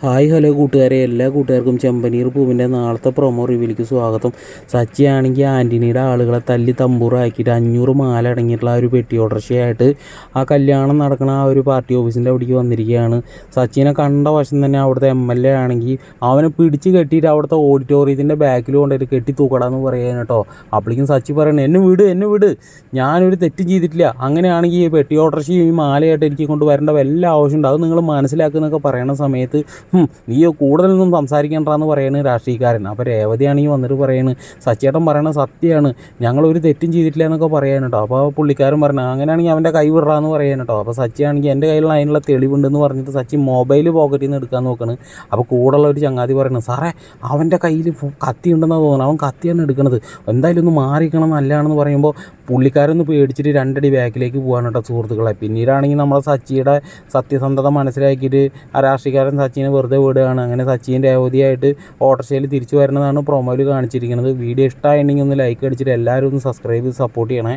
Hi hello കൂട്ടുകാരെ, എല്ലാ കൂട്ടുകാർക്കും ചെമ്പനീർ പൂവിൻ്റെ നാളത്തെ പ്രൊമോ റിവ്യൂലേക്ക് സ്വാഗതം. സച്ചിയാണെങ്കിൽ ആൻ്റണിയുടെ ആളുകളെ തല്ലി തമ്പൂറാക്കിയിട്ട് 500 മാല അടങ്ങിയിട്ടുള്ള ആ ഒരു പെട്ടി ഓട്ടർഷയായിട്ട് ആ കല്യാണം നടക്കുന്ന ആ ഒരു പാർട്ടി ഓഫീസിൻ്റെ അവിടേക്ക് വന്നിരിക്കുകയാണ്. സച്ചിനെ കണ്ട വശം തന്നെ അവിടുത്തെ MLA ആണെങ്കിൽ അവനെ പിടിച്ച് കെട്ടിയിട്ട് അവിടുത്തെ ഓഡിറ്റോറിയത്തിൻ്റെ ബാക്കിൽ കൊണ്ടുപോയിട്ട് കെട്ടി തൂക്കടാന്ന് പറയാൻ കേട്ടോ. അപ്പോഴേക്കും സച്ചി പറയണേ, എന്നെ വിട്, ഞാനൊരു തെറ്റും ചെയ്തിട്ടില്ല. അങ്ങനെയാണെങ്കിൽ ഈ പെട്ടി ഓട്ടർഷയും ഈ മാലയായിട്ട് എനിക്ക് കൊണ്ട് വരേണ്ട വല്ല ആവശ്യമുണ്ട്, അത് നിങ്ങൾ മനസ്സിലാക്കുന്നൊക്കെ പറയണ സമയത്ത് നീ കൂടുതലൊന്നും സംസാരിക്കേണ്ടെന്ന് പറയുന്നത് രാഷ്ട്രീയക്കാരൻ. അപ്പോൾ രേവതിയാണെങ്കിൽ വന്നിട്ട് പറയുന്നത്, സച്ചിയേട്ടൻ പറയണത് സത്യമാണ്, ഞങ്ങളൊരു തെറ്റും ചെയ്തിട്ടില്ല എന്നൊക്കെ പറയാൻ കേട്ടോ. അപ്പോൾ പുള്ളിക്കാരൻ പറഞ്ഞത് അങ്ങനെയാണെങ്കിൽ അവൻ്റെ കൈ വിടറാന്ന് പറയാൻ കേട്ടോ. അപ്പോൾ സച്ചിയാണെങ്കിൽ എൻ്റെ കയ്യിലുള്ള അതിനുള്ള തെളിവുണ്ടെന്ന് പറഞ്ഞിട്ട് സച്ചി മൊബൈൽ പോക്കറ്റിൽ നിന്ന് എടുക്കാൻ നോക്കണം. അപ്പോൾ കൂടെയുള്ള ഒരു ചങ്ങാതി പറയുന്നത്, സാറേ അവൻ്റെ കയ്യിൽ കത്തി ഉണ്ടെന്നാണ് തോന്നുന്നത്, അവൻ കത്തിയാണ് എടുക്കുന്നത്, എന്തായാലും ഒന്ന് മാറിക്കണം നല്ലതാണെന്ന് പറയുമ്പോൾ പുള്ളിക്കാരൊന്ന് പേടിച്ചിട്ട് 2 അടി ബാക്കിലേക്ക് പോകാൻ കേട്ടോ സുഹൃത്തുക്കളെ. പിന്നീടാണെങ്കിൽ നമ്മളെ സച്ചിയുടെ സത്യസന്ധത മനസ്സിലാക്കിയിട്ട് ആ രാഷ്ട്രീയക്കാരൻ സച്ചിനെ വെറുതെ വിടുകയാണ്. അങ്ങനെ സച്ചിൻ രേവതിയായിട്ട് ഓട്ടർഷയിൽ തിരിച്ചു വരുന്നതാണ് പ്രൊമോയിൽ കാണിച്ചിരിക്കുന്നത്. വീഡിയോ ഇഷ്ടമായിട്ടുണ്ടെങ്കിൽ ഒന്ന് ലൈക്ക് അടിച്ചിട്ട് എല്ലാവരും ഒന്ന് സബ്സ്ക്രൈബ് ചെയ്ത് സപ്പോർട്ട് ചെയ്യണേ.